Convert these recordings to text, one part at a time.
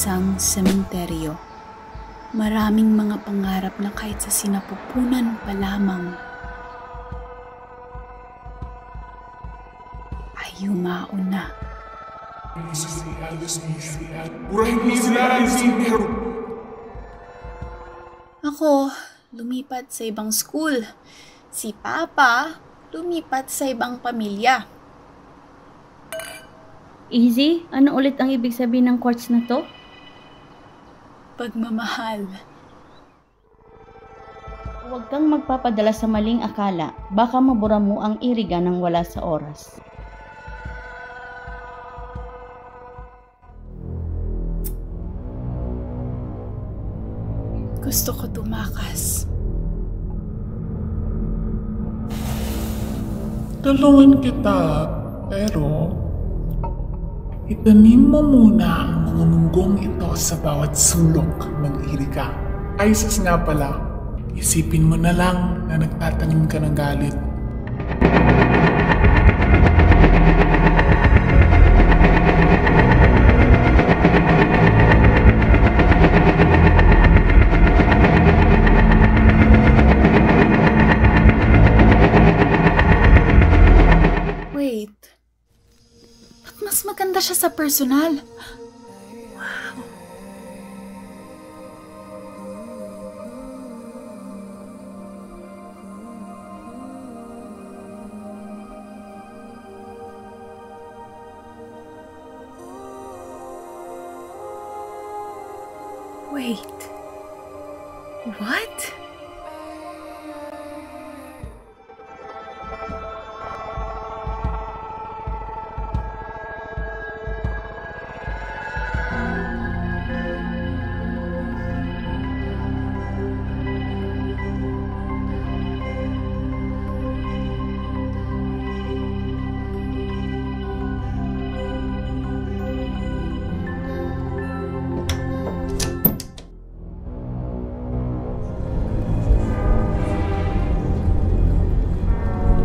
isang sementeryo. Maraming mga pangarap na kahit sa sinapupunan pa lamang ay yumao na. Ako, lumipat sa ibang school. Si Papa, lumipat sa ibang pamilya. Easy, ano ulit ang ibig sabihin ng quartz na to? Pagmamahal. Huwag kang magpapadala sa maling akala. Baka mabura mo ang iriga nang wala sa oras. Gusto ko tumakas. Tulungan kita, pero itanim mo muna ang mga munggong ito sa bawat sulok ng iriga. Ay, sus nga pala, isipin mo na lang na nagtatanim ka ng galit. Wait. Ba't mas maganda siya sa personal? Wow. Wait. What?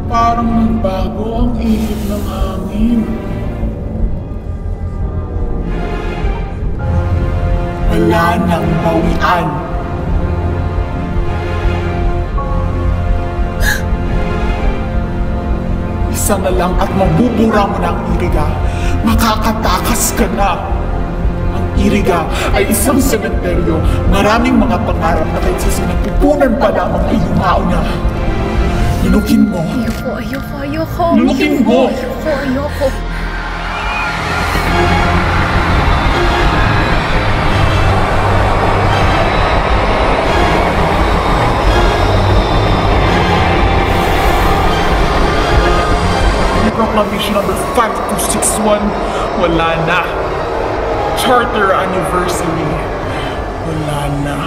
Parang nagbago ang ihip ng hangin. Wala nang bawian. Isa na lang at mabubura mo na ang iriga. Makakatakas ka na. Ang iriga ay isang sementeryo. Maraming mga pangarap na kahit sa sinapupunan pa lamang ay yumao na. Lunukin mo. Ayoko. Lunukin mo. Ayoko. Proclamation number 5261, wala na. Charter anniversary, wala na.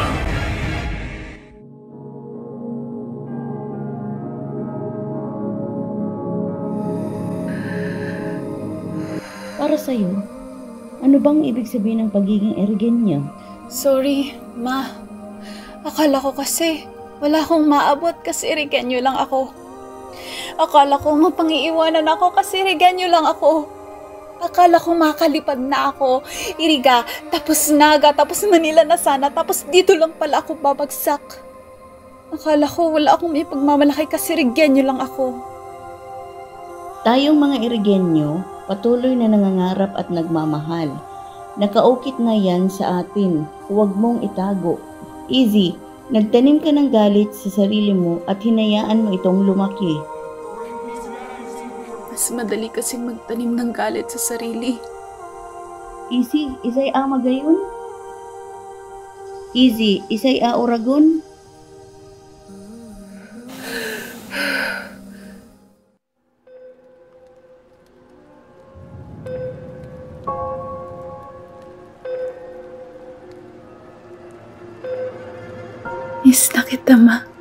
Para sa'yo, ano bang ibig sabihin ng pagiging Ergenyo? Sorry, Ma. Akala ko kasi wala akong maabot kasi Erigenyo lang ako. Akala ko mapangiiwanan ako kasi Erigenyo lang ako. Akala ko makalipad na ako. Iriga, tapos Naga, tapos Manila na sana, tapos dito lang pala ako babagsak. Akala ko wala akong may pagmamalaki kasi Erigenyo lang ako. Tayong mga Ergenyo, patuloy na nangangarap at nagmamahal. Nakaukit na yan sa atin. Huwag mong itago. Easy, nagtanim ka ng galit sa sarili mo at hinayaan mo itong lumaki. Mas madali kasing magtanim ng galit sa sarili. Easy, isay a magayon? Easy, isay a oragon? Miss na kita, Ma.